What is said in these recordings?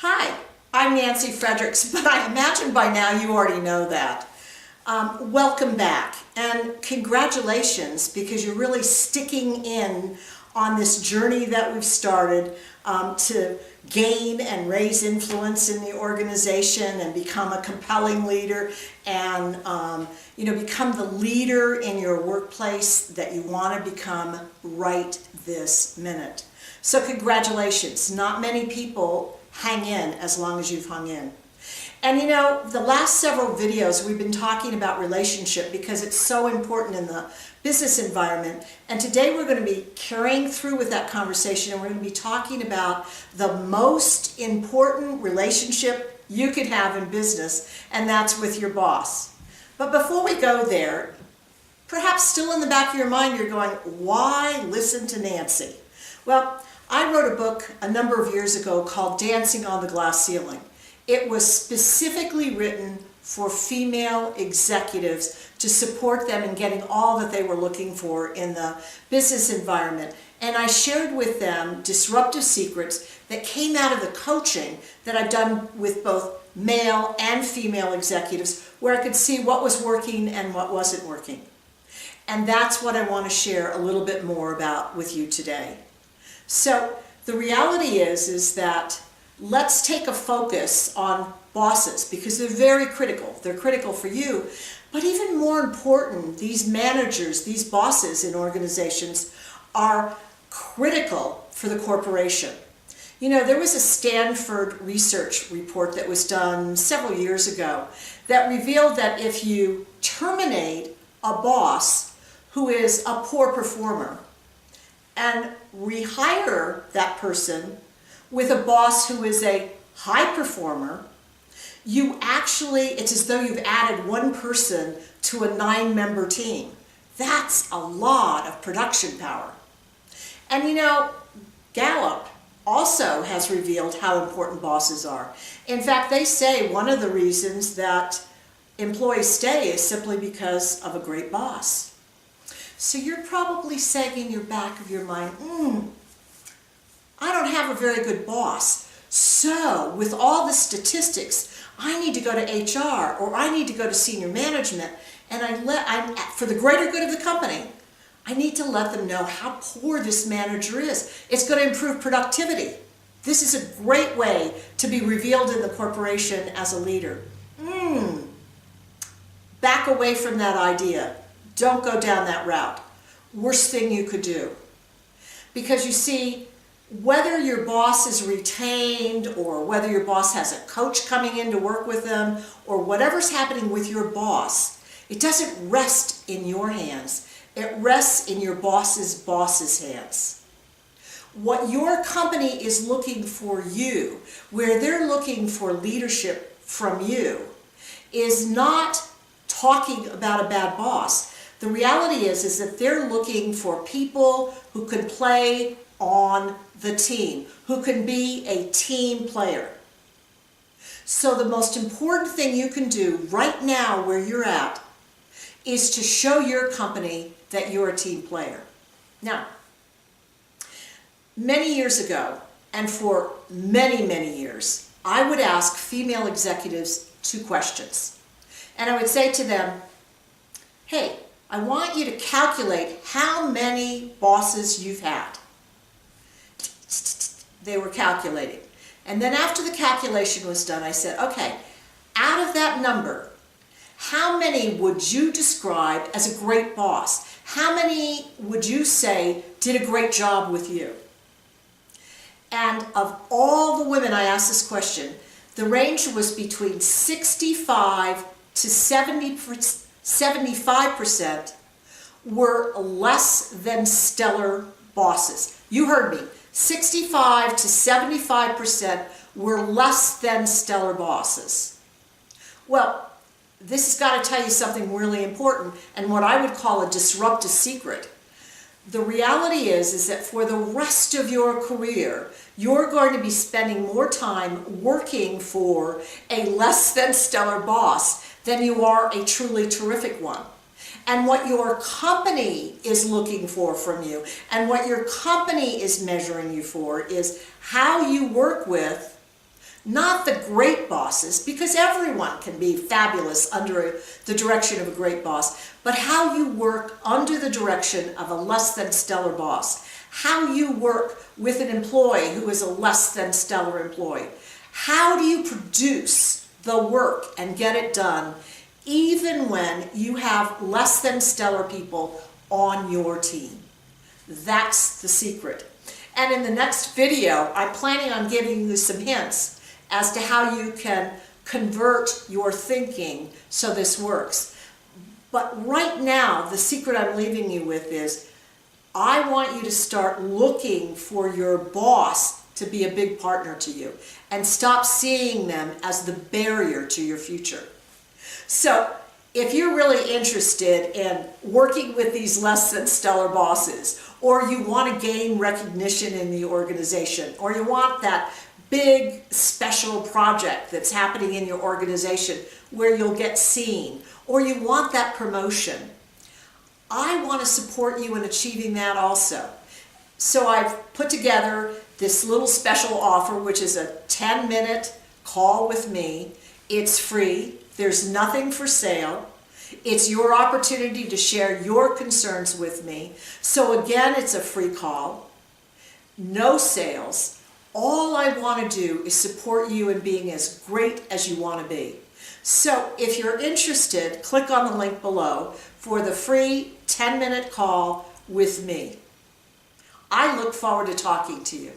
Hi, I'm Nancy Fredericks, but I imagine by now you already know that. Welcome back, and congratulations because you're really sticking in on this journey that we've started to gain and raise influence in the organization and become a compelling leader and become the leader in your workplace that you want to become right this minute. So congratulations. Not many people hang in as long as you've hung in. And the last several videos we've been talking about relationship because it's so important in the business environment. And today we're going to be carrying through with that conversation, and we're going to be talking about the most important relationship you could have in business, and that's with your boss. But before we go there, perhaps still in the back of your mind you're going, why listen to Nancy? Well, I wrote a book a number of years ago called Dancing on the Glass Ceiling. It was specifically written for female executives to support them in getting all that they were looking for in the business environment. And I shared with them disruptive secrets that came out of the coaching that I've done with both male and female executives, where I could see what was working and what wasn't working. And that's what I want to share a little bit more about with you today. So the reality is that let's take a focus on bosses because they're very critical. They're critical for you, but even more important, these managers, these bosses in organizations are critical for the corporation. There was a Stanford research report that was done several years ago that revealed that if you terminate a boss who is a poor performer and rehire that person with a boss who is a high performer, it's as though you've added one person to a 9-member team. That's a lot of production power. And Gallup also has revealed how important bosses are. In fact, they say one of the reasons that employees stay is simply because of a great boss. So you're probably saying in your back of your mind, I don't have a very good boss. So with all the statistics, I need to go to HR or I need to go to senior management, and for the greater good of the company, I need to let them know how poor this manager is. It's going to improve productivity. This is a great way to be revealed in the corporation as a leader. Back away from that idea. Don't go down that route. Worst thing you could do. Because you see, whether your boss is retained or whether your boss has a coach coming in to work with them or whatever's happening with your boss, it doesn't rest in your hands. It rests in your boss's hands. What your company is looking for you, where they're looking for leadership from you, is not talking about a bad boss. The reality is that they're looking for people who can play on the team, who can be a team player. So the most important thing you can do right now where you're at is to show your company that you're a team player. Now, many years ago, and for many, many years, I would ask female executives 2 questions. And I would say to them, hey, I want you to calculate how many bosses you've had. They were calculating. And then after the calculation was done, I said, okay, out of that number, how many would you describe as a great boss? How many would you say did a great job with you? And of all the women I asked this question, the range was between 65 to 75% were less than stellar bosses. You heard me. 65 to 75% were less than stellar bosses. Well, this has got to tell you something really important and what I would call a disruptive secret. The reality is that for the rest of your career, you're going to be spending more time working for a less than stellar boss than you are a truly terrific one. And what your company is looking for from you and what your company is measuring you for is how you work with Not the great bosses, because everyone can be fabulous under the direction of a great boss, but how you work under the direction of a less than stellar boss. How you work with an employee who is a less than stellar employee. How do you produce the work and get it done even when you have less than stellar people on your team? That's the secret. And in the next video, I'm planning on giving you some hints as to how you can convert your thinking so this works. But right now, the secret I'm leaving you with is I want you to start looking for your boss to be a big partner to you and stop seeing them as the barrier to your future. So if you're really interested in working with these less than stellar bosses, or you want to gain recognition in the organization, or you want that big special project that's happening in your organization where you'll get seen, or you want that promotion, I want to support you in achieving that also. So I've put together this little special offer, which is a 10-minute call with me. It's free. There's nothing for sale. It's your opportunity to share your concerns with me. So again, it's a free call. No sales. All I want to do is support you in being as great as you want to be. So if you're interested, click on the link below for the free 10-minute call with me. I look forward to talking to you.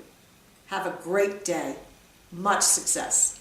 Have a great day. Much success.